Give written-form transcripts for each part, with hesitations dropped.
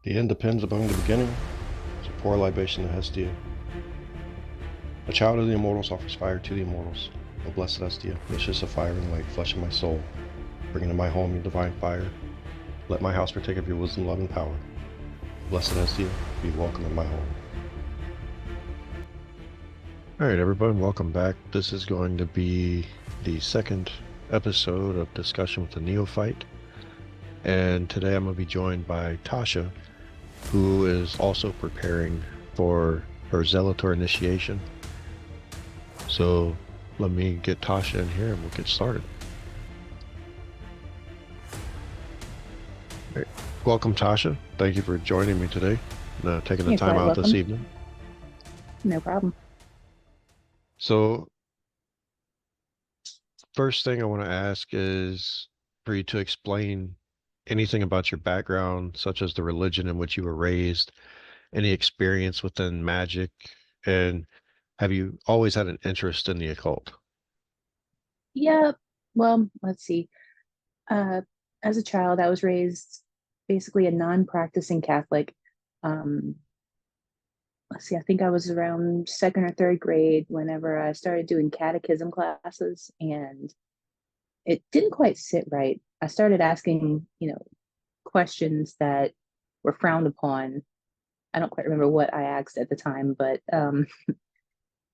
The end depends upon the beginning. It's a poor libation to Hestia. A child of the immortals offers fire to the immortals. O blessed Hestia, mistress of fire and light, flesh of my soul, bring into my home your divine fire. Let my house partake of your wisdom, love, and power. Blessed Hestia, be welcome in my home. Alright everyone, welcome back. This is going to be the second episode of Discussion with the Neophyte. And today I'm going to be joined by Tasha, who is also preparing for her Zelator initiation. So let me get Tasha in here and we'll get started. Right. Welcome, Tasha. Thank you for joining me today, taking the You're time quite out this welcome. evening. No problem. So first thing I want to ask is for you to explain anything about your background, such as the religion in which you were raised, any experience within magic, and have you always had an interest in the occult? Yeah, well, let's see. Uh, as a child, I was raised basically a non-practicing Catholic. Um, let's see, I think I was around second or third grade whenever I started doing catechism classes, and it didn't quite sit right. I started asking, questions that were frowned upon. I don't quite remember what I asked at the time, but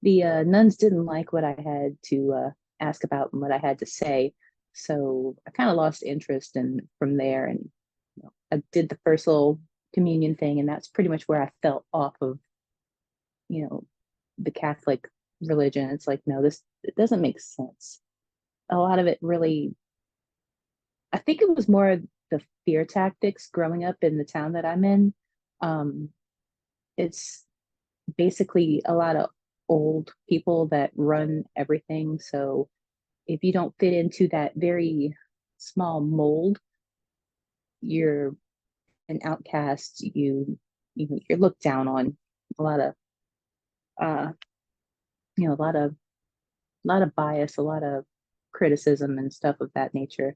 the nuns didn't like what I had to ask about and what I had to say. So I kind of lost interest in from there, and I did the first little communion thing, and that's pretty much where I fell off of you know the Catholic religion. It's like, no, this it doesn't make sense. A lot of it really, I think it was more the fear tactics growing up in the town that I'm in. Um, it's basically a lot of old people that run everything. So if you don't fit into that very small mold, you're an outcast. You're looked down on. A lot of uh, a lot of bias, a lot of criticism and stuff of that nature.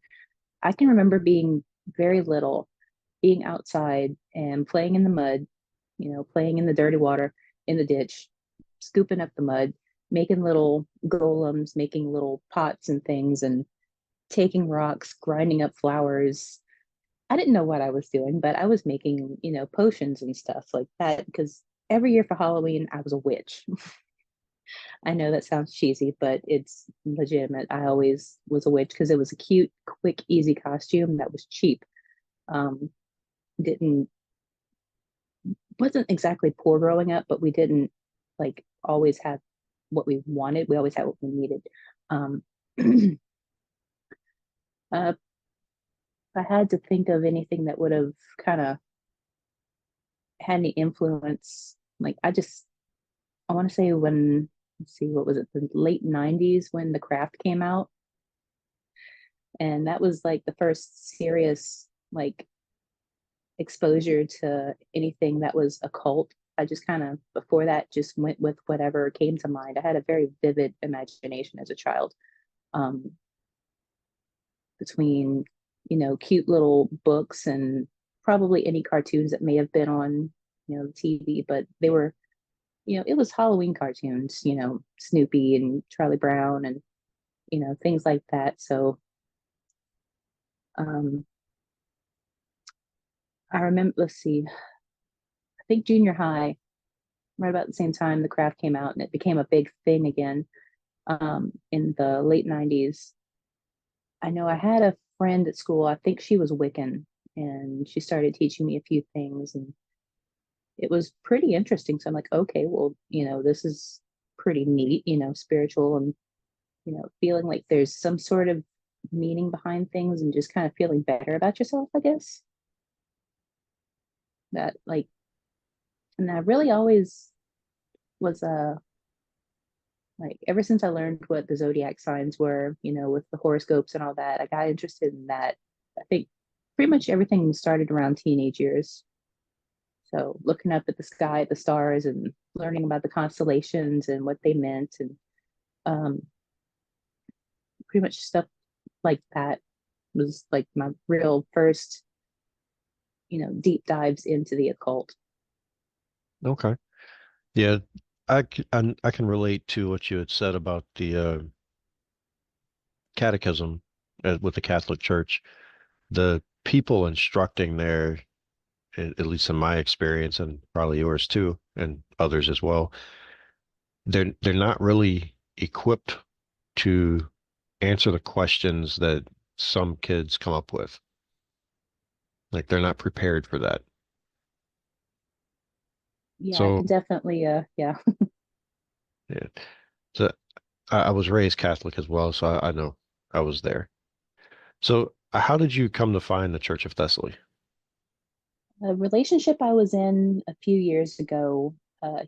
I can remember being very little, being outside and playing in the mud, playing in the dirty water in the ditch, scooping up the mud, making little golems, making little pots and things, and taking rocks, grinding up flowers. I didn't know what I was doing, but I was making, potions and stuff like that because every year for Halloween, I was a witch. I know that sounds cheesy, but it's legitimate. I always was a witch because it was a cute, quick, easy costume that was cheap. Um, didn't wasn't exactly poor growing up, but we didn't like always have what we wanted. We always had what we needed. Um, if I had to think of anything that would have kind of had any influence, like I want to say when, let's see, what was it, the late 90s when the craft came out. And that was like the first serious, like, exposure to anything that was occult. I just kind of, before that, just went with whatever came to mind. I had a very vivid imagination as a child, um, between, cute little books and probably any cartoons that may have been on, the TV, but they were, it was Halloween cartoons, Snoopy and Charlie Brown and, things like that. So, um, I remember, let's see, I think junior high, right about the same time the craft came out and it became a big thing again, in the late 90s. I know I had a friend at school, I think she was Wiccan, and she started teaching me a few things, and it was pretty interesting. So I'm like, okay, well, this is pretty neat, spiritual and, feeling like there's some sort of meaning behind things and just kind of feeling better about yourself, I guess. That like, and I really always was like ever since I learned what the zodiac signs were, with the horoscopes and all that, I got interested in that. I think pretty much everything started around teenage years. So looking up at the sky, at the stars, and learning about the constellations and what they meant, and um, pretty much stuff like that was like my real first, deep dives into the occult. Okay. Yeah, I can relate to what you had said about the catechism with the Catholic Church. The people instructing there, at least in my experience, and probably yours too, and others as well, they're not really equipped to answer the questions that some kids come up with. Like they're not prepared for that. Yeah, I So can definitely yeah. yeah, so I was raised Catholic as well, so I know I was there. So how did you come to find the Church of Thessaly? A relationship I was in a few years ago,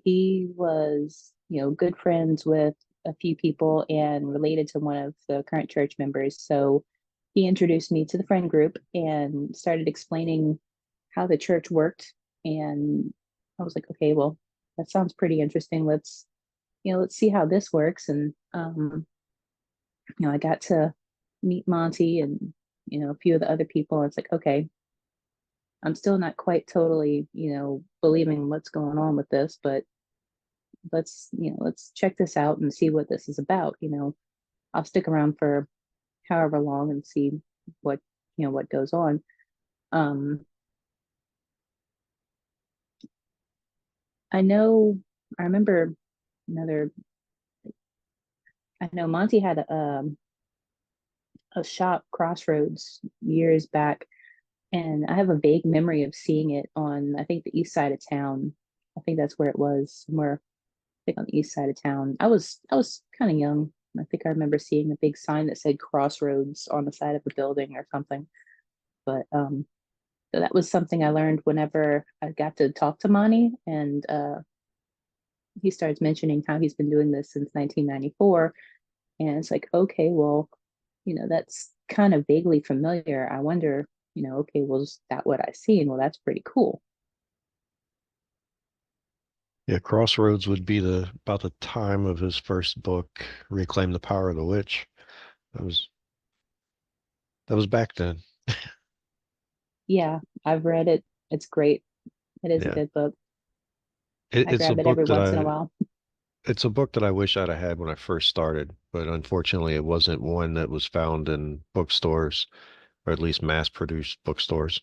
he was, good friends with a few people and related to one of the current church members. So he introduced me to the friend group and started explaining how the church worked. And I was like, okay, well, that sounds pretty interesting. Let's see how this works. And I got to meet Monty and, a few of the other people. It's like, okay, I'm still not quite totally, believing what's going on with this, but let's check this out and see what this is about. I'll stick around for however long and see what, what goes on. Um, I know, I remember another, I know Monty had a shop Crossroads years back, and I have a vague memory of seeing it on, I think, the east side of town. I think that's where it was, somewhere think on the east side of town. I was kind of young. I think I remember seeing a big sign that said Crossroads on the side of a building or something. But so that was something I learned whenever I got to talk to Monty, and he starts mentioning how he's been doing this since 1994, and it's like, okay, well, that's kind of vaguely familiar. I wonder, okay, well, is that what I see? And well, that's pretty cool. Yeah, Crossroads would be the about the time of his first book, Reclaim the Power of the Witch. That was that was back then. Yeah, I've read it. It's great. It is a Yeah. good book. I It's a grab it every book that once in a while. I wish I'd have had when I first started, but unfortunately it wasn't one that was found in bookstores, or at least mass-produced bookstores.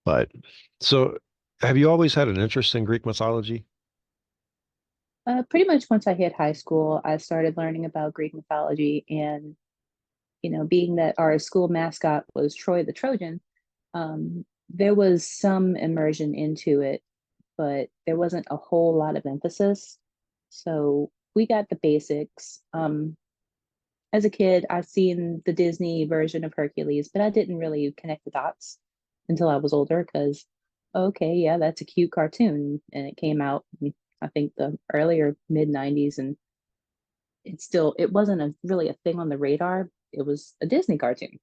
But so have you always had an interest in Greek mythology? Pretty much once I hit high school, I started learning about Greek mythology. And, being that our school mascot was Troy the Trojan, there was some immersion into it, but there wasn't a whole lot of emphasis. So we got the basics. As a kid, I've seen the Disney version of Hercules, but I didn't really connect the dots until I was older because, okay, yeah, that's a cute cartoon. And it came out, I think, the earlier mid 90s, and it wasn't really a thing on the radar. It was a Disney cartoon.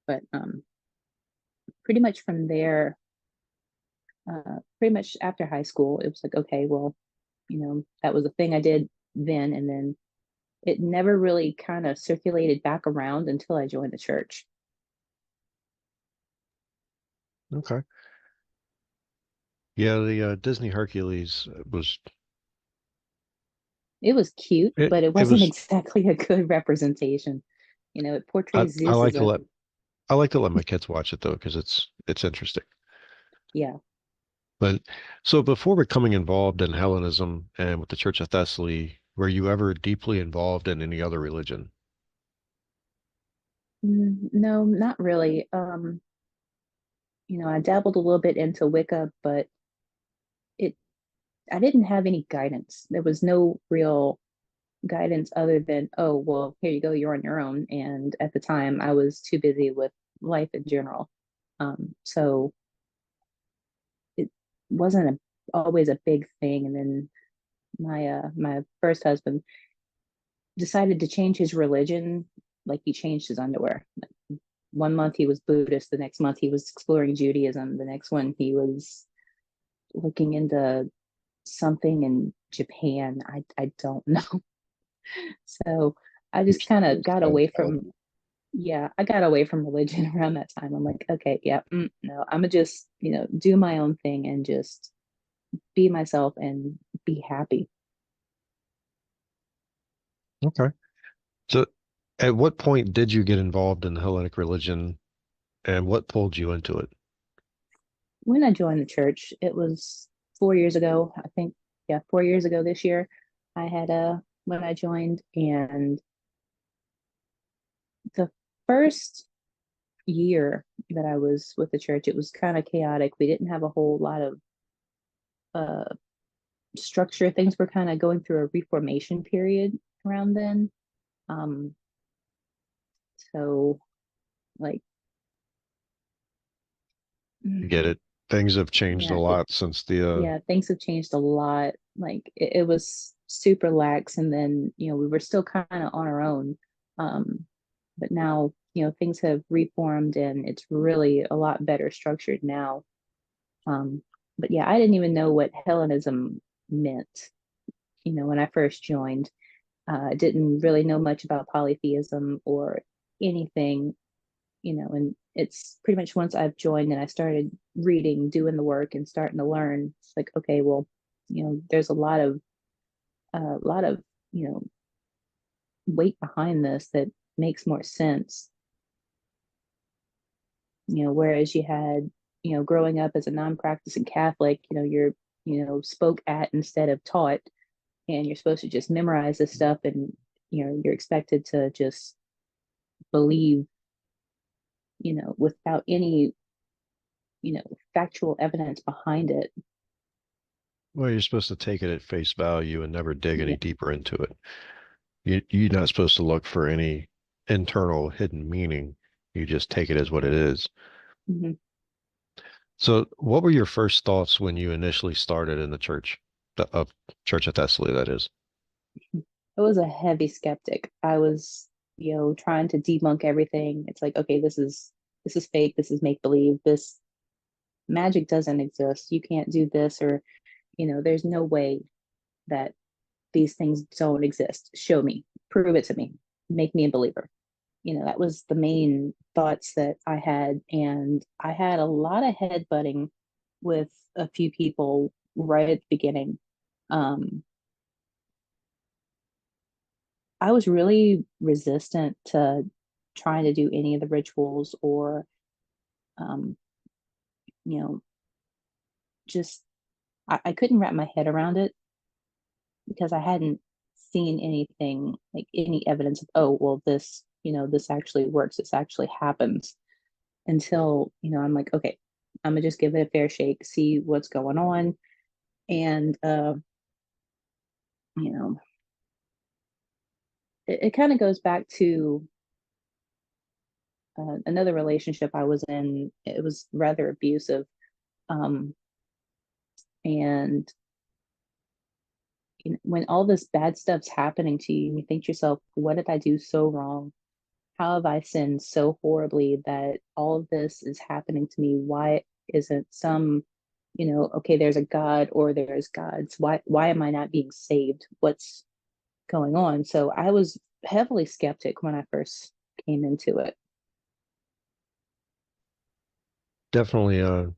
But pretty much from there, pretty much after high school, it was like, okay, well, that was a thing I did then. And then it never really kind of circulated back around until I joined the church. Okay. Yeah, the Disney Hercules was It was cute, it but it it wasn't was exactly a good representation. It portrays I Zeus like as to a, let my kids watch it though because it's interesting. yeah. But so before becoming involved in Hellenism and with the Church of Thessaly, were you ever deeply involved in any other religion? No, not really. I dabbled a little bit into Wicca, but it I didn't have any guidance. There was no real guidance other than, oh, well, here you go, you're on your own. And at the time, I was too busy with life in general. So it wasn't always a big thing. And then my first husband decided to change his religion, like he changed his underwear. One month he was Buddhist, the next month he was exploring Judaism, the next one he was looking into something in Japan. I don't know. So I just kind of got away from. yeah, I got away from religion around that time. I'm like, okay, yeah, no, I'm gonna just, do my own thing and just be myself and be happy. Okay. So, at what point did you get involved in the Hellenic religion, and what pulled you into it? When I joined the church, it was 4 years ago, I think. Yeah, 4 years ago this year. I had when I joined, and the first year that I was with the church, it was kind of chaotic. We didn't have a whole lot of uh structure. Things were kind of going through a reformation period around then. Um, so like, You mm, get it. Things have changed a yeah, lot since the yeah, things have changed a lot. Like it was super lax, and then we were still kind of on our own. But now things have reformed, and it's really a lot better structured now. Um, but yeah, I didn't even know what Hellenism meant. When I first joined, I didn't really know much about polytheism or anything. And it's pretty much once I've joined and I started reading, doing the work, and starting to learn, it's like, okay, well, there's a lot of you know weight behind this that makes more sense. Whereas you had, growing up as a non-practicing Catholic, you're spoke at instead of taught, and you're supposed to just memorize this stuff, and you're expected to just believe, without any factual evidence behind it. well, you're supposed to take it at face value and never dig any Yeah. deeper into it. You're not supposed to look for any internal hidden meaning. You just take it as what it is. Mhm. So, what were your first thoughts when you initially started in the church, the Church of Thessaly, that is? I was a heavy skeptic. I was, trying to debunk everything. It's like, okay, this is fake, this is make believe, this magic doesn't exist. You can't do this, or, there's no way that these things don't exist. Show me, prove it to me, make me a believer. That was the main thoughts that I had. And I had a lot of headbutting with a few people right at the beginning. Um, I was really resistant to trying to do any of the rituals, or, um, you know, just I couldn't wrap my head around it because I hadn't seen anything, like any evidence of, oh, well, this actually works, this actually happens, until, I'm like, okay, I'm gonna just give it a fair shake, see what's going on. And, you know, it kind of goes back to another relationship I was in. It was rather abusive. Um, and when all this bad stuff's happening to you, you think to yourself, what did I do so wrong? How have I sinned so horribly that all of this is happening to me? Why isn't some, okay, there's a God or there's gods. Why am I not being saved? What's going on? So I was heavily skeptic when I first came into it. Definitely,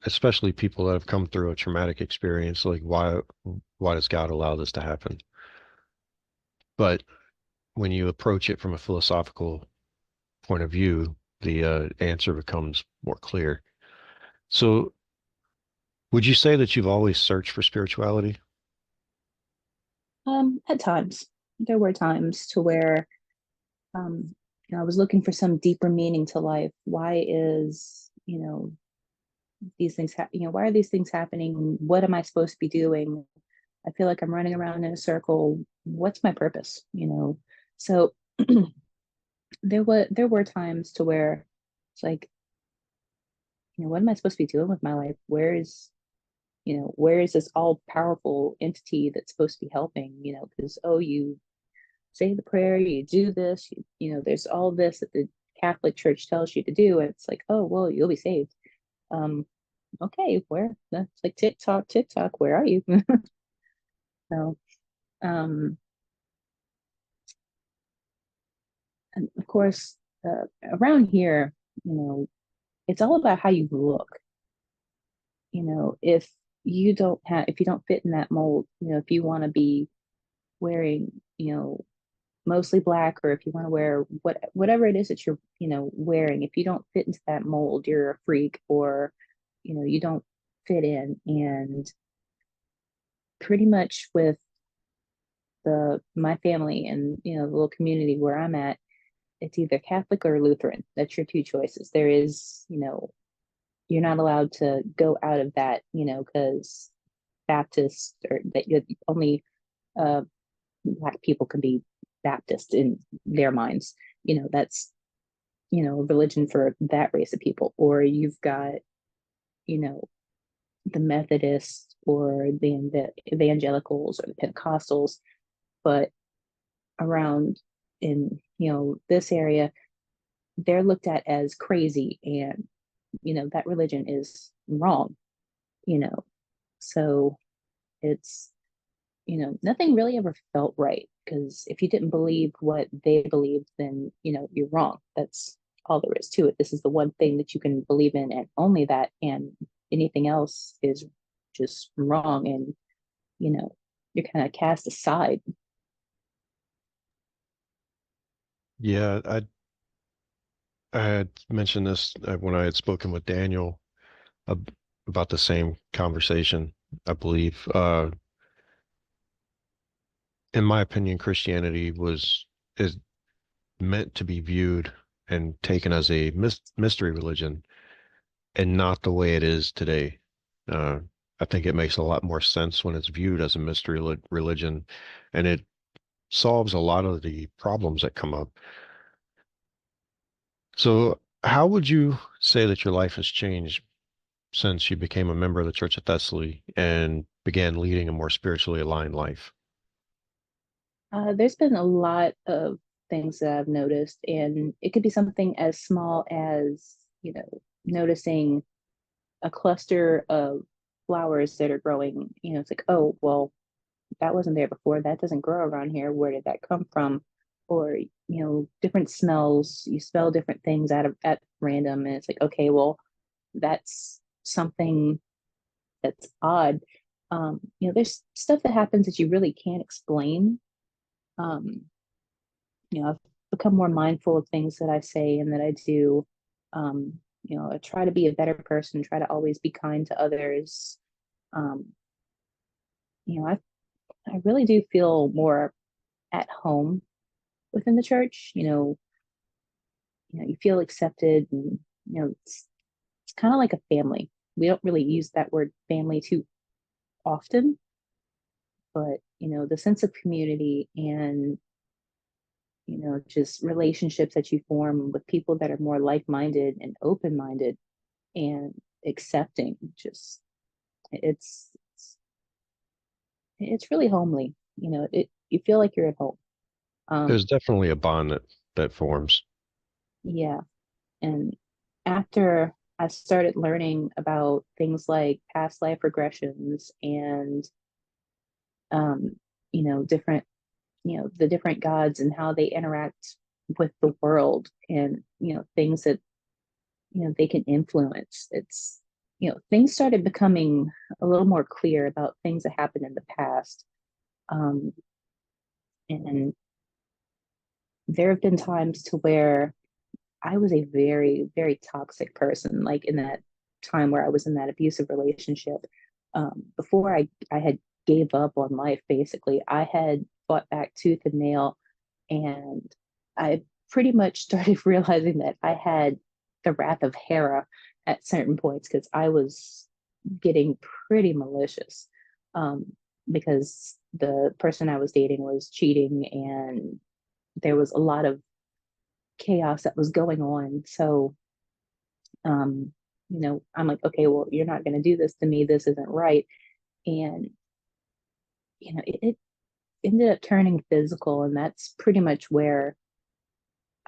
especially people that have come through a traumatic experience, like why does God allow this to happen? But when you approach it from a philosophical point of view, the answer becomes more clear. So, would you say that you've always searched for spirituality? At times, there were times to where, I was looking for some deeper meaning to life. Why is, these things, why are these things happening? What am I supposed to be doing? I feel like I'm running around in a circle. What's my purpose? So there were times to where it's like, what am I supposed to be doing with my life? Where is this all powerful entity that's supposed to be helping? Because, oh, you say the prayer, you do this, there's all this that the Catholic Church tells you to do, and it's like, oh, well, you'll be saved. Um, okay, where? That's like TikTok, TikTok. Where are you? So, um, And of course, around here, you know, it's all about how you look. If if you don't fit in that mold, if you want to be wearing, mostly black, or if you want to wear whatever it is that you're, wearing, if you don't fit into that mold, you're a freak, or, you don't fit in. And pretty much with my family and, the little community where I'm at, it's either Catholic or Lutheran. That's your two choices. There is, you're not allowed to go out of that, because Baptist, or that only uh, Black people can be Baptist in their minds. That's, a religion for that race of people. Or you've got, you know, the Methodists, or the evangelicals, or the Pentecostals. But around in, this area, they're looked at as crazy, and, that religion is wrong, you know. So it's, nothing really ever felt right, because if you didn't believe what they believed, then, you're wrong. That's all there is to it. This is the one thing that you can believe in, and only that, and anything else is just wrong. And, you're kind of cast aside. Yeah, I had mentioned this when I had spoken with Daniel ab about the same conversation, I believe. In my opinion, Christianity is meant to be viewed and taken as a mystery religion, and not the way it is today. Uh, I think it makes a lot more sense when it's viewed as a mystery religion, and it solves a lot of the problems that come up. So, how would you say that your life has changed since you became a member of the Church of Thessaly and began leading a more spiritually aligned life? There's been a lot of things that I've noticed, and it could be something as small as, noticing a cluster of flowers that are growing. It's like, oh, well, that wasn't there before. That doesn't grow around here. Where did that come from? Or, different smells. You smell different things at random, and it's like, okay, well, that's something that's odd. There's stuff that happens that you really can't explain. Um, I've become more mindful of things that I say and that I do. I try to be a better person, try to always be kind to others. Um, I really do feel more at home within the church. You feel accepted, and, it's kind of like a family. We don't really use that word family too often, but, the sense of community, and, just relationships that you form with people that are more like-minded and open-minded and accepting. Just it's it's really homely. You feel like you're at home. There's Um, definitely a bond that forms. yeah. And after I started learning about things like past life regressions, and um, different, the different gods and how they interact with the world, and, things that, they can influence. It's, things started becoming a little more clear about things that happened in the past. Um, and there have been times to where I was a very, very toxic person, like in that time where I was in that abusive relationship. Before I had gave up on life, basically, I had fought back tooth and nail, and I pretty much started realizing that I had the wrath of Hera at certain points, because I was getting pretty malicious, um, because the person I was dating was cheating, and there was a lot of chaos that was going on. So, um, I'm like, okay, well, you're not going to do this to me. This isn't right. And, it ended up turning physical. And that's pretty much where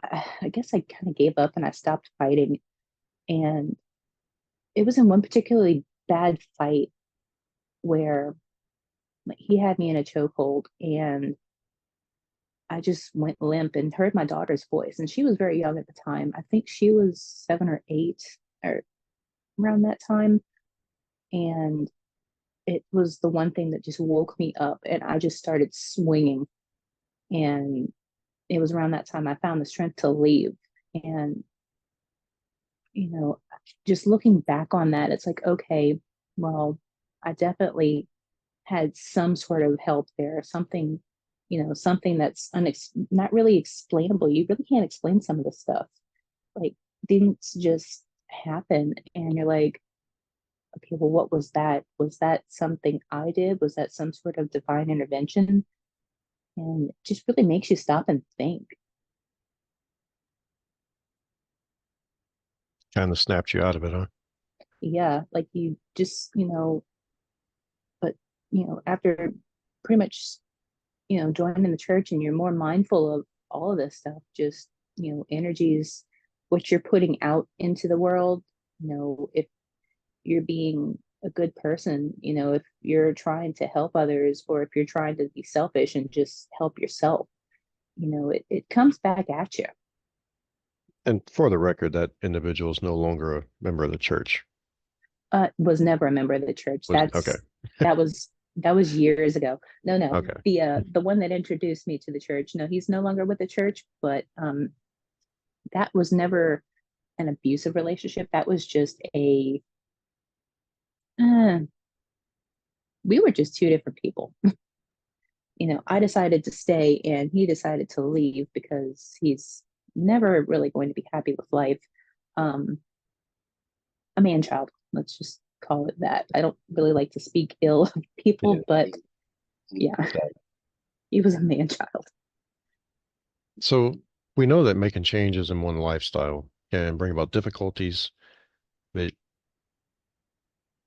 I guess I kind of gave up and I stopped fighting. And it was in one particularly bad fight where, like, he had me in a chokehold, and I just went limp and heard my daughter's voice. And she was very young at the time. I think she was 7 or 8 or around that time. And it was the one thing that just woke me up. And I just started swinging. And it was around that time I found the strength to leave. And, you know, just looking back on that, it's like, okay, well, I definitely had some sort of help there, something, something that's not really explainable. You really can't explain some of the stuff. Like things just happen, and you're like, okay, well, what was that? Was that something I did? Was that some sort of divine intervention? And it just really makes you stop and think. Kind of snapped you out of it, huh? Yeah, like you just, but after pretty much joining the church and you're more mindful of all of this stuff, just, energies, what you're putting out into the world, if you're being a good person, if you're trying to help others or if you're trying to be selfish and just help yourself, it comes back at you. And for the record, that individual is no longer a member of the church. Was never a member of the church. Was okay. That was years ago. No, no. Okay. The one that introduced me to the church, no, he's no longer with the church, but that was never an abusive relationship. That was just uh, we were just two different people. I decided to stay and he decided to leave because he's never really going to be happy with life. Um, a man child, let's just call it that. I don't really like to speak ill of Yeah. people, but yeah, he was a man child. So we know that making changes in one lifestyle can bring about difficulties, but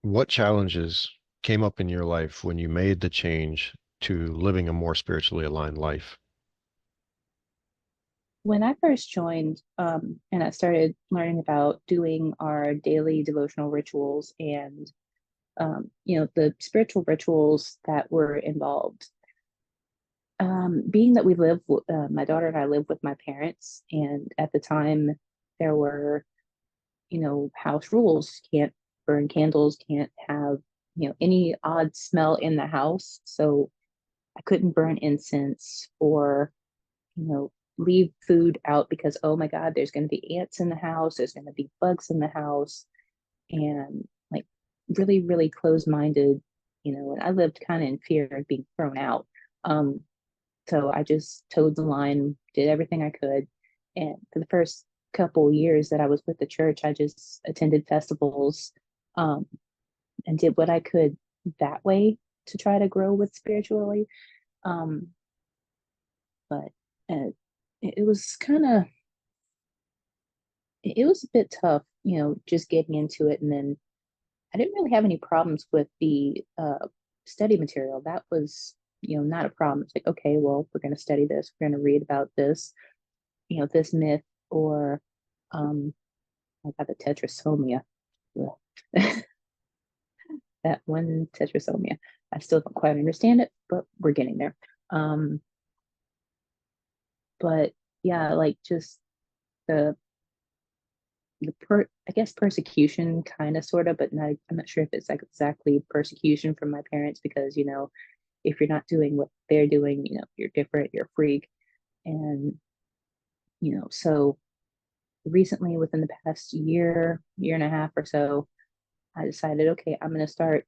what challenges came up in your life when you made the change to living a more spiritually aligned life? When I first joined, and I started learning about doing our daily devotional rituals and, the spiritual rituals that were involved. Being that my daughter and I live with my parents, and at the time there were, house rules: can't burn candles, can't have, any odd smell in the house. So I couldn't burn incense or, leave food out because, oh my God, there's going to be ants in the house, there's going to be bugs in the house, and like really, really closed minded, and I lived kind of in fear of being thrown out. Um, so I just towed the line, did everything I could. And for the first couple years that I was with the church, I just attended festivals, um, and did what I could that way to try to grow with spiritually. Um, but uh, it was kind of it was a bit tough, just getting into it. And then I didn't really have any problems with the study material. That was, not a problem. It's like, okay, well, we're going to study this. We're going to read about this, this myth or, um, I got the tetrasomia. That one tetrasomia. I still don't quite understand it, but we're getting there. Um, but yeah, like just the I guess persecution kind of sort of, but not, I'm not sure if it's like exactly persecution from my parents because, if you're not doing what they're doing, you're different, you're a freak. And, so recently within the past year and a half or so, I decided, okay, I'm going to start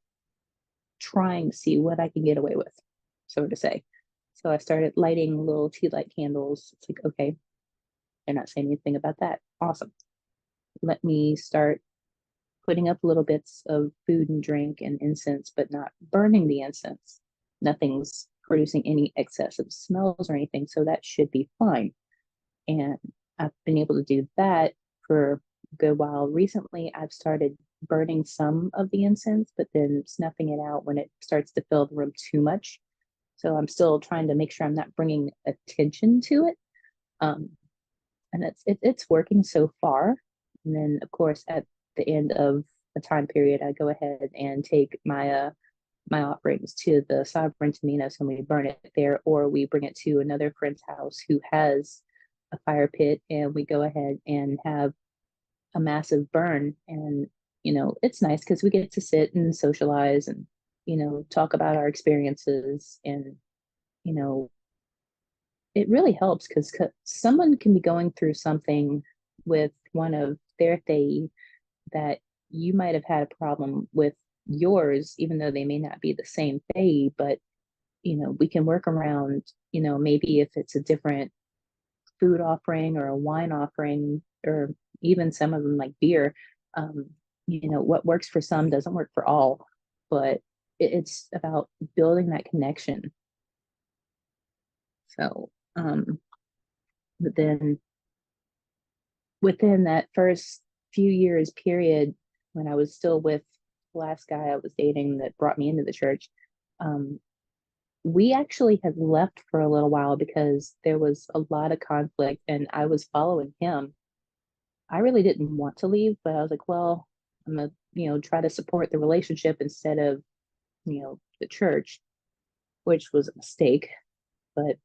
trying to see what I can get away with, so to say. So I started lighting little tea light candles. It's like, okay, they're not saying anything about that. Awesome. Let me start putting up little bits of food and drink and incense, but not burning the incense. Nothing's producing any excessive smells or anything, so that should be fine. And I've been able to do that for a good while. Recently, I've started burning some of the incense, but then snuffing it out when it starts to fill the room too much. So I'm still trying to make sure I'm not bringing attention to it. Um, and it's working so far. And then, of course, at the end of a time period, I go ahead and take my my offerings to the sovereign Taminos and we burn it there, or we bring it to another friend's house who has a fire pit and we go ahead and have a massive burn. And, it's nice because we get to sit and socialize and, talk about our experiences. And, you know, it really helps because someone can be going through something with one of their Theoi that you might have had a problem with yours, even though they may not be the same Theoi, but we can work around, maybe if it's a different food offering or a wine offering, or even some of them like beer, what works for some doesn't work for all, but it's about building that connection. So, but then within that first few years period, when I was still with the last guy I was dating that brought me into the church, um, we actually had left for a little while because there was a lot of conflict and I was following him. I really didn't want to leave, but I was like, well, I'm gonna, try to support the relationship instead of, the church, which was a mistake. But,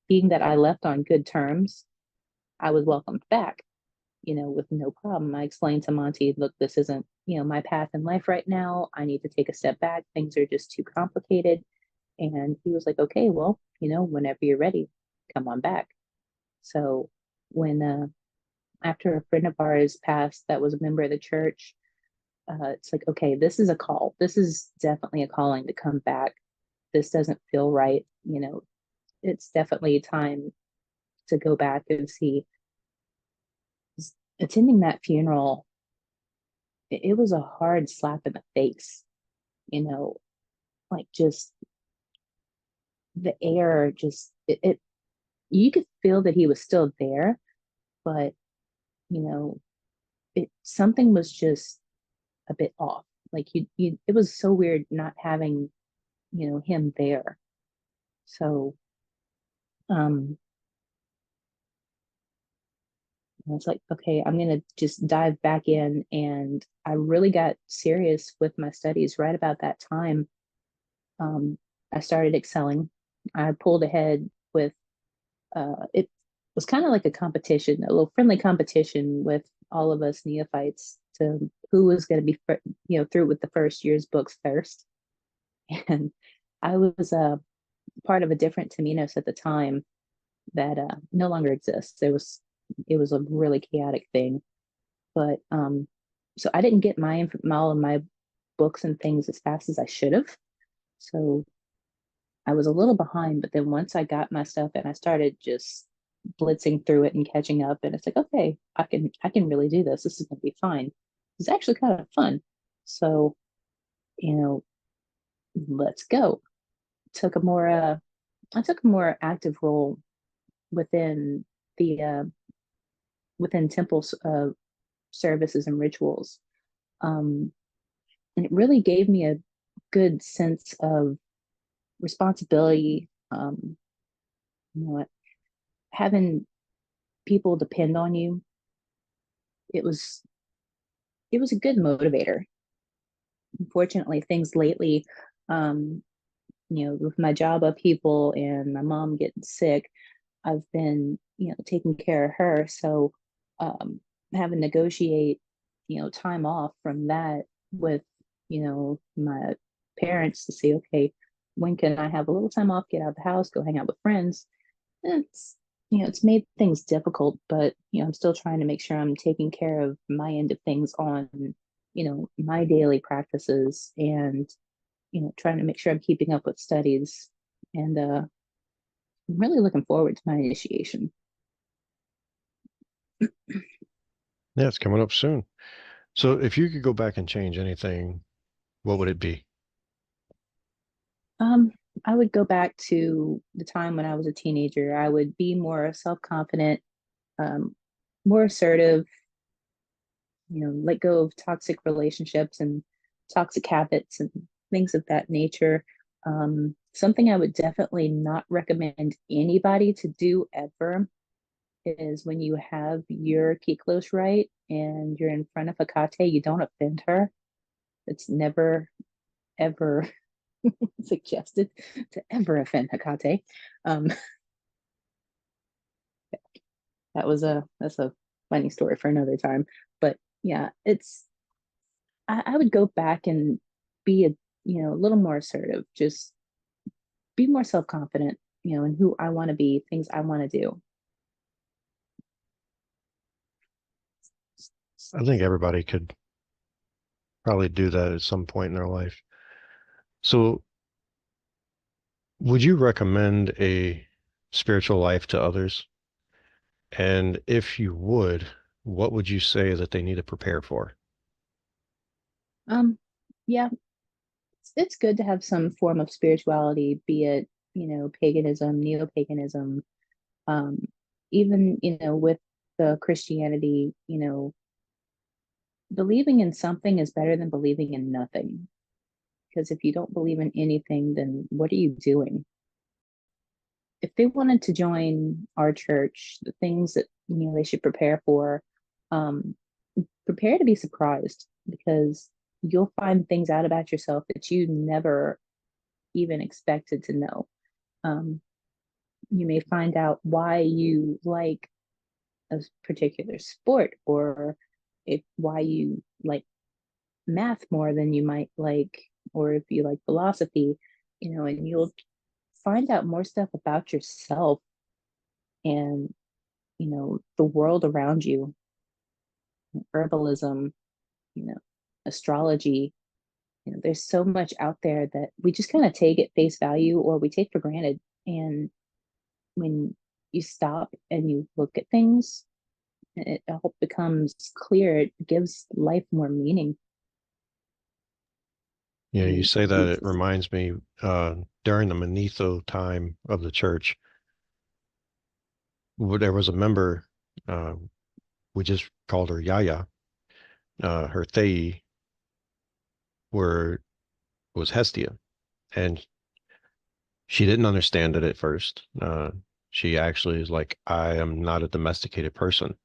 being that I left on good terms, I was welcomed back, with no problem. I explained to Monty, look, this isn't, my path in life right now. I need to take a step back. Things are just too complicated. And he was like, okay, well, whenever you're ready, come on back. So when after a friend of ours passed that was a member of the church, it's like, okay, this is a call. This is definitely a calling to come back. This doesn't feel right. It's definitely time to go back and see. Attending that funeral, it was a hard slap in the face, you know, like just the air, just you could feel that he was still there, but you know, something was just a bit off. Like it was so weird not having, him there. So, um, I was like, okay, I'm gonna just dive back in, and I really got serious with my studies right about that time. Um, I started excelling. I pulled ahead with it was kind of like a competition, a little friendly competition with all of us neophytes to who was going to be, through with the first year's books first. And I was part of a different Taminos at the time that no longer exists. It was a really chaotic thing, but so I didn't get all of my books and things as fast as I should have. So I was a little behind, but then once I got my stuff and I started just blitzing through it and catching up, and it's like, okay, I can really do this. This is gonna be fine. It's actually kind of fun. So, you know, let's go. Took a more I took a more active role within the within temple services and rituals. Um, and it really gave me a good sense of responsibility. You know, having people depend on you, it was it was a good motivator. Unfortunately, things lately, um, with my job upheaval and my mom getting sick, I've been, taking care of her. So having to negotiate, time off from that with, my parents to say, okay, when can I have a little time off, get out of the house, go hang out with friends? It's, it's made things difficult, but, I'm still trying to make sure I'm taking care of my end of things on, my daily practices and, trying to make sure I'm keeping up with studies. And I'm really looking forward to my initiation. Yeah, it's coming up soon. So if you could go back and change anything, what would it be? Um, I would go back to the time when I was a teenager. I would be more self-confident, um, more assertive, let go of toxic relationships and toxic habits and things of that nature. Something I would definitely not recommend anybody to do ever is when you have your Kiklos right and you're in front of Hecate, you don't offend her. It's never, ever suggested to ever offend Hecate. Um, that's a funny story for another time. But yeah, I would go back and be a little more assertive, just be more self-confident, in who I want to be, things I want to do. I think everybody could probably do that at some point in their life. So, would you recommend a spiritual life to others? And if you would, what would you say that they need to prepare for? Um, yeah, it's good to have some form of spirituality, be it, paganism, neo-paganism, um, even, with the Christianity, believing in something is better than believing in nothing. Because if you don't believe in anything, then what are you doing? If they wanted to join our church, the things that they should prepare for, um, prepare to be surprised because you'll find things out about yourself that you never even expected to know. Um, you may find out why you like a particular sport or if why you like math more than you might like, or if you like philosophy, and you'll find out more stuff about yourself and, the world around you, herbalism, you know, astrology. There's so much out there that we just kind of take at face value or we take for granted. And when you stop and you look at things, it all becomes clear. It gives life more meaning. Yeah, you And say that it reminds me during the Manetho time of the church, there was a member, uh, we just called her Yaya. Her Theoi were was Hestia, and she didn't understand it at first. She actually is like, I am not a domesticated person.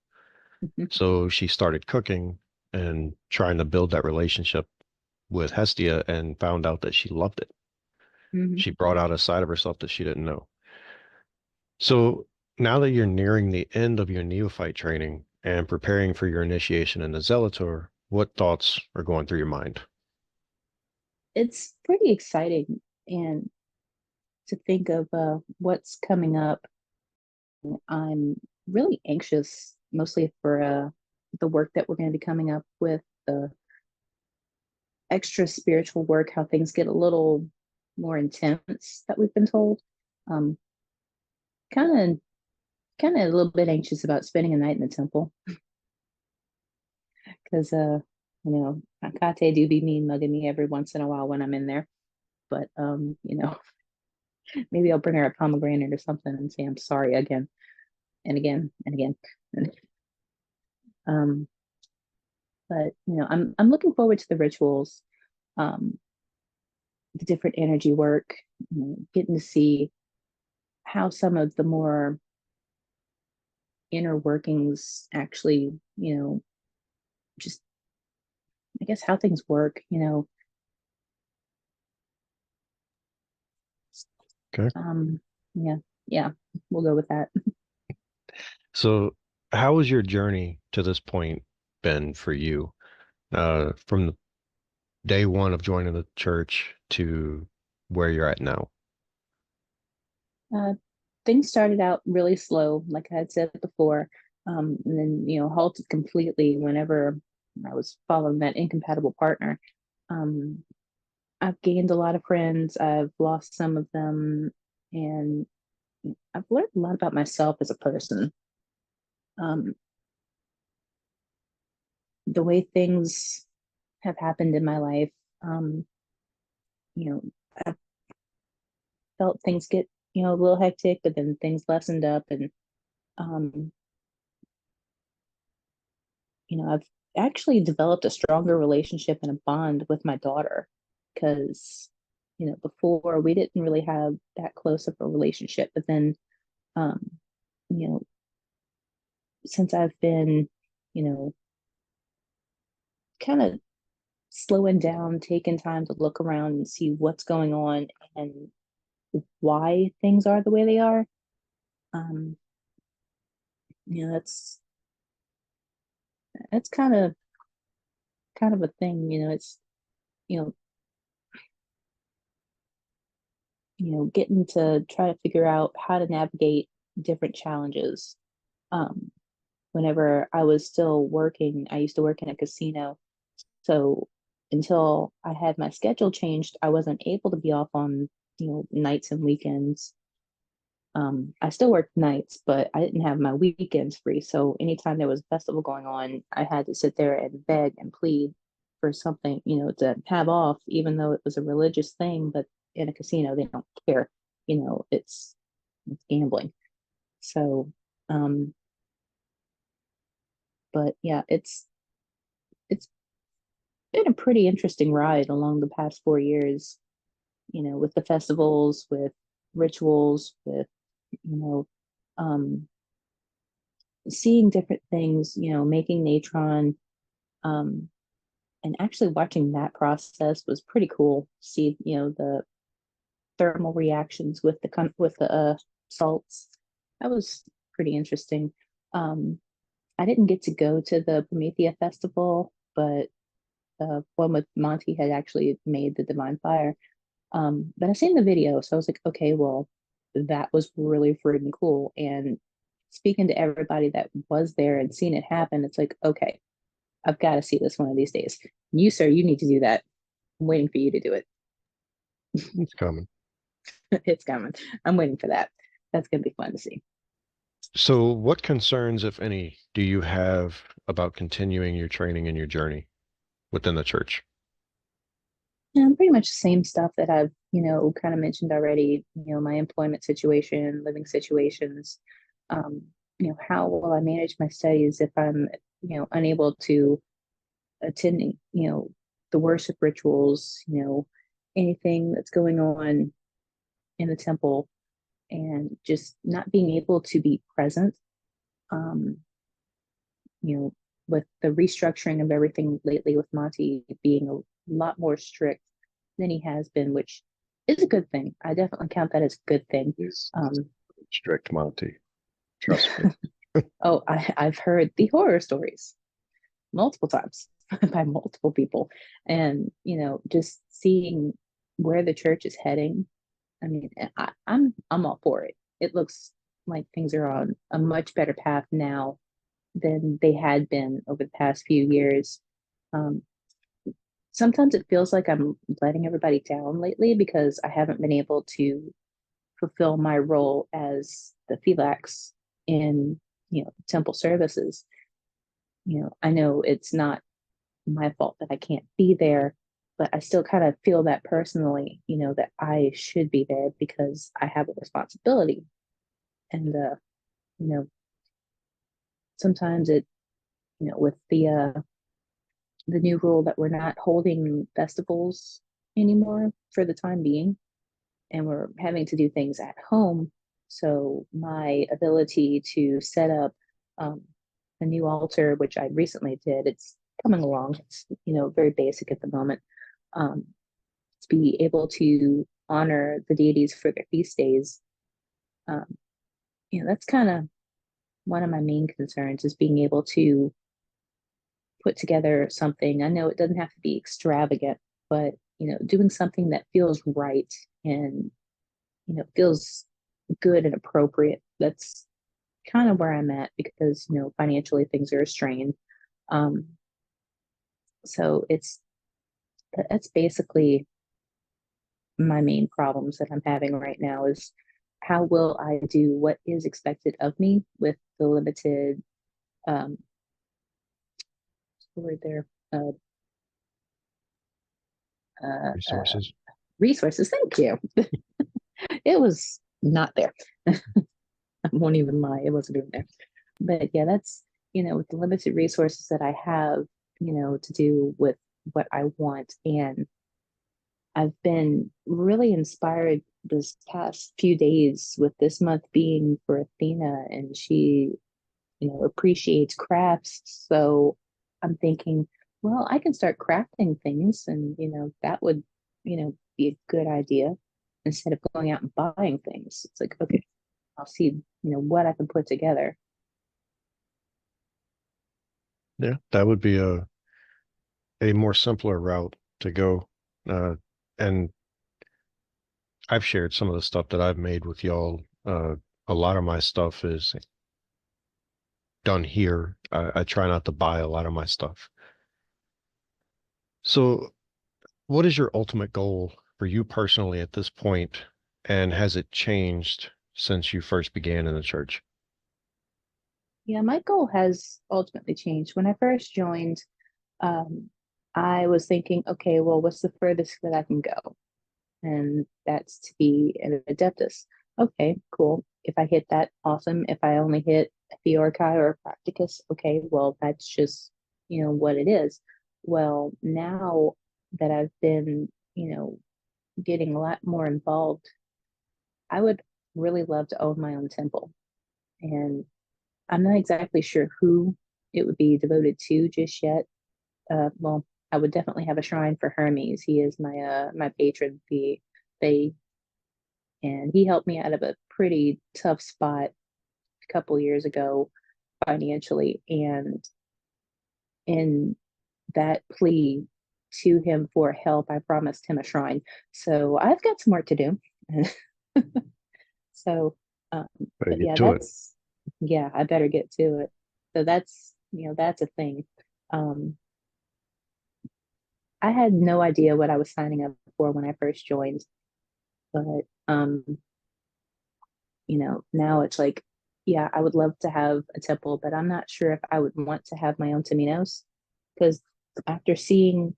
Mhm, So she started cooking and trying to build that relationship with Hestia and found out that she loved it. mhm. She brought out a side of herself that she didn't know. So now that you're nearing the end of your neophyte training and preparing for your initiation in the Zelator, what thoughts are going through your mind? It's pretty exciting. And to think of what's coming up, I'm really anxious, mostly for the work that we're going to be coming up with, the extra spiritual work, how things get a little more intense that we've been told. Um, kind of, kind of a little bit anxious about spending a night in the temple because, Akate do be mean mugging me every once in a while when I'm in there. But, maybe I'll bring her a pomegranate or something and say I'm sorry again and again and again. um, but I'm looking forward to the rituals, um, the different energy work, getting to see how some of the more inner workings actually, just I guess how things work. Okay. Um, yeah, yeah, we'll go with that. So how has your journey to this point been for you? From day one of joining the church to where you're at now? Uh, things started out really slow, like I had said before, and then halted completely whenever I was following that incompatible partner. Um, I've gained a lot of friends. I've lost some of them, and I've learned a lot about myself as a person. Um, the way things have happened in my life, um, you know, I felt things get, a little hectic, but then things lessened up, and um, I've actually developed a stronger relationship and a bond with my daughter because, before we didn't really have that close of a relationship, but then, um, you know, since I've been, you know, kind of slowing down, taking time to look around and see what's going on and why things are the way they are. Um, that's kind of a thing. It's you know getting to try to figure out how to navigate different challenges. Um, Whenever I was still working, I used to work in a casino. So until I had my schedule changed, I wasn't able to be off on, nights and weekends. I still worked nights, but I didn't have my weekends free. So anytime there was a festival going on, I had to sit there and beg and plead for something, to have off, even though it was a religious thing. But in a casino, they don't care. It's gambling. So, um, but yeah, it's been a pretty interesting ride along the past 4 years, with the festivals, with rituals, with, you know, um, seeing different things, making natron, um, and actually watching that process was pretty cool. See, the thermal reactions with the salts. That was pretty interesting. Um, I didn't get to go to the Promethea festival, but one with Monty had actually made the divine fire. But I seen the video, so I was like, okay, well, that was really freaking cool. And speaking to everybody that was there and seen it happen, it's like, okay, I've got to see this one of these days. You, sir, you need to do that. I'm waiting for you to do it. It's coming. It's coming. I'm waiting for that. That's gonna be fun to see. So, what concerns, if any, do you have about continuing your training and your journey within the church? And pretty much the same stuff that I've, kind of mentioned already, my employment situation, living situations. How will I manage my studies if I'm, unable to attend, the worship rituals, anything that's going on in the temple, and just not being able to be present. Um, you know, with the restructuring of everything lately, with Monty being a lot more strict than he has been, which is a good thing. I definitely count that as a good thing. He's Um, strict Monty. Trust me. oh, I've heard the horror stories multiple times by multiple people, and just seeing where the church is heading. I mean, I'm all for it. It looks like things are on a much better path now than they had been over the past few years. Um, Sometimes it feels like I'm letting everybody down lately because I haven't been able to fulfill my role as the Philax in temple services. I know it's not my fault that I can't be there, but I still kind of feel that personally, that I should be there because I have a responsibility. And you know, sometimes with the new rule that we're not holding festivals anymore for the time being, and we're having to do things at home. So my ability to set up um, a new altar, which I recently did, it's coming along. It's very basic at the moment. Um, to be able to honor the deities for their feast days, um, that's kind of one of my main concerns, is being able to put together something. I know it doesn't have to be extravagant, but doing something that feels right and feels good and appropriate. That's kind of where I'm at because financially things are strained. Um, so that's basically my main problems that I'm having right now, is how will I do what is expected of me with the limited word there uh, uh, uh, Resources. resources. Thank you. It was not there. I won't even lie, it wasn't even there. But yeah, that's with the limited resources that I have, to do with what I want. And I've been really inspired this past few days, with this month being for Athena, and she, appreciates crafts. So I'm thinking, well, I can start crafting things and, that would, be a good idea instead of going out and buying things. It's like, okay, I'll see, what I can put together. Yeah, that would be a more simpler route to go. And I've shared some of the stuff that I've made with y'all. A lot of my stuff is done here. I try not to buy a lot of my stuff. So, what is your ultimate goal for you personally at this point, and has it changed since you first began in the church? Yeah, my goal has ultimately changed. When I first joined, um, I was thinking, okay, well, what's the furthest that I can go? And that's to be an adeptus. Okay, cool. If I hit that, awesome. If I only hit a Theorkai or a Practicus, okay, well, that's just, what it is. Well, now that I've been, getting a lot more involved, I would really love to own my own temple. And I'm not exactly sure who it would be devoted to just yet. Well, I would definitely have a shrine for Hermes. He is my patron, the they and he helped me out of a pretty tough spot a couple years ago financially. And in that plea to him for help, I promised him a shrine. So I've got some work to do. So, Better but get yeah, to it. I better get to it. So that's a thing. Um, I had no idea what I was signing up for when I first joined, but now it's like, yeah, I would love to have a temple, but I'm not sure if I would want to have my own Taminos because after seeing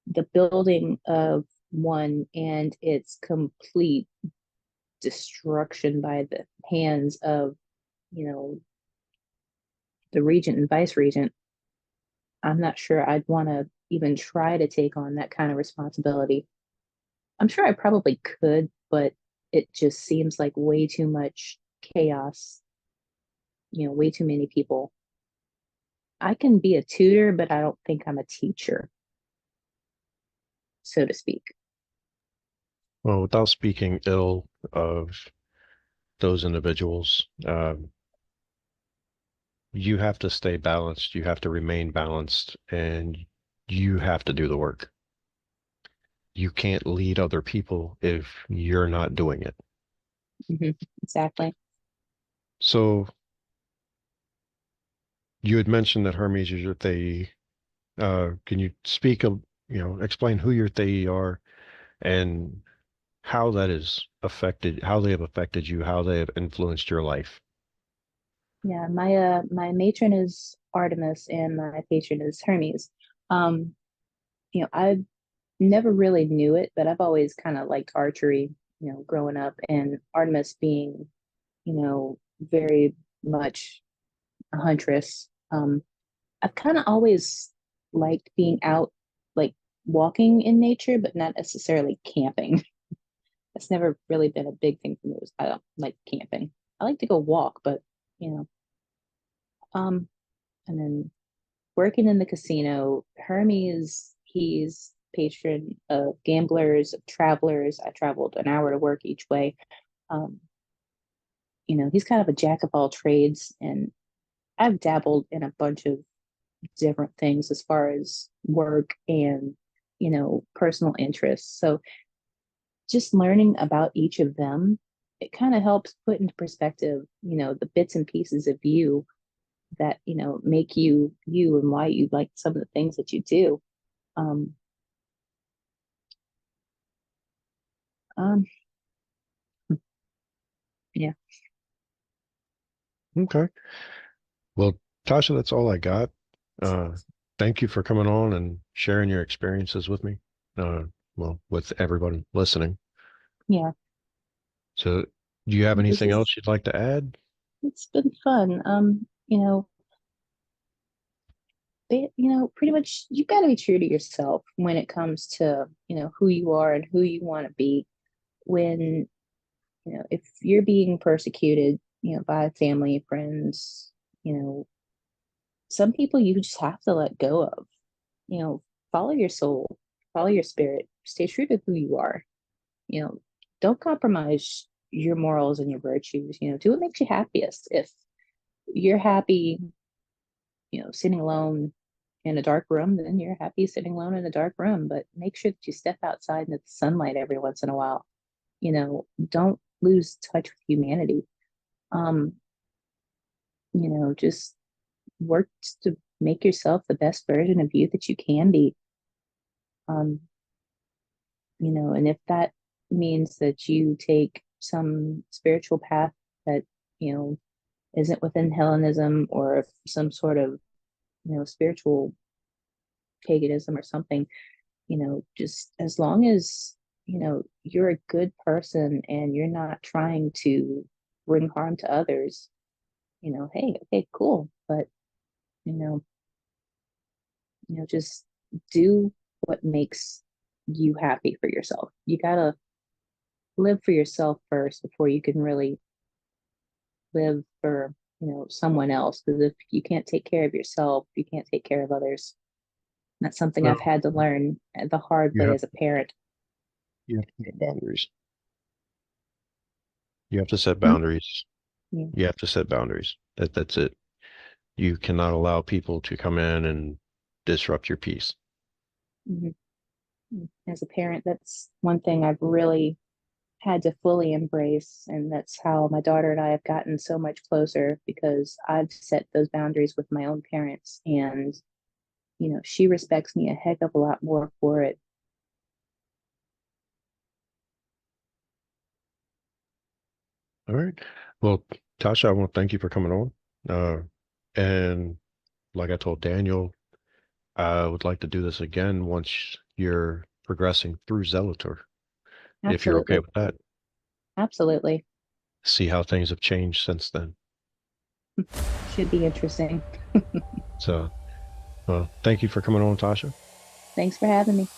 the building of one and its complete destruction by the hands of, you know, the regent and vice regent, I'm not sure I'd want to even try to take on that kind of responsibility. I'm sure I probably could, but it just seems like way too much chaos, way too many people. I can be a tutor, but I don't think I'm a teacher, so to speak. Well, without speaking ill of those individuals, you have to stay balanced. You have to remain balanced, and you have to do the work. You can't lead other people if you're not doing it. Hmm. Exactly. So you had mentioned that Hermes is your Theoi. Can you speak of, explain who your Theoi are and how that is affected, how they have affected you, how they have influenced your life? Yeah, my matron is Artemis and my patron is Hermes. Um, I never really knew it, but I've always kind of liked archery, growing up, and Artemis being, very much a huntress. I've kind of always liked being out, like walking in nature, but not necessarily camping. That's never really been a big thing for me. I don't like camping. I like to go walk, but you know, um, and then working in the casino, Hermes, he's patron of gamblers, of travelers. I traveled an hour to work each way. Um, he's kind of a jack of all trades, and I've dabbled in a bunch of different things as far as work and, personal interests. So just learning about each of them, it kind of helps put into perspective, the bits and pieces of you that, make you you and why you like some of the things that you do. Um, um, yeah, Okay. Well, Tasha, that's all I got. Uh, Thank you for coming on and sharing your experiences with me. Uh, well, with everyone listening. yeah. So, do you have This anything is else you'd like to add? It's been fun. Pretty much you got to be true to yourself when it comes to, who you are and who you want to be. When, if you're being persecuted, by family, friends, you know, some people you just have to let go of. follow your soul, follow your spirit, stay true to who you are. You know, don't compromise your morals and your virtues. Do what makes you happiest. If you're happy, sitting alone in a dark room, then you're happy sitting alone in a dark room. But make sure that you step outside into the sunlight every once in a while. Don't lose touch with humanity. Um, just work to make yourself the best version of you that you can be. Um, and if that means that you take some spiritual path that, you know, isn't within Hellenism or some sort of, spiritual paganism or something, just as long as, you're a good person and you're not trying to bring harm to others, hey, okay, cool. But, you know, just do what makes you happy for yourself. You gotta live for yourself first before you can really live for, someone else. Because if you can't take care of yourself, you can't take care of others. That's something I've Well, had to learn the hard you way have as a parent. you have to set boundaries. You have to set Hmm? boundaries. Yeah. You have to set boundaries. That's it. You cannot allow people to come in and disrupt your peace. Mhm. As a parent, that's one thing I've really had to fully embrace. And that's how my daughter and I have gotten so much closer because I've set those boundaries with my own parents. And, she respects me a heck of a lot more for it. All right. Well, Tasha, I want to thank you for coming on. And like I told Daniel, I would like to do this again once you're progressing through Zelator, if you're okay Absolutely. with that. Absolutely. See how things have changed since then. Should be interesting. So, thank you for coming on, Tasha. Thanks for having me.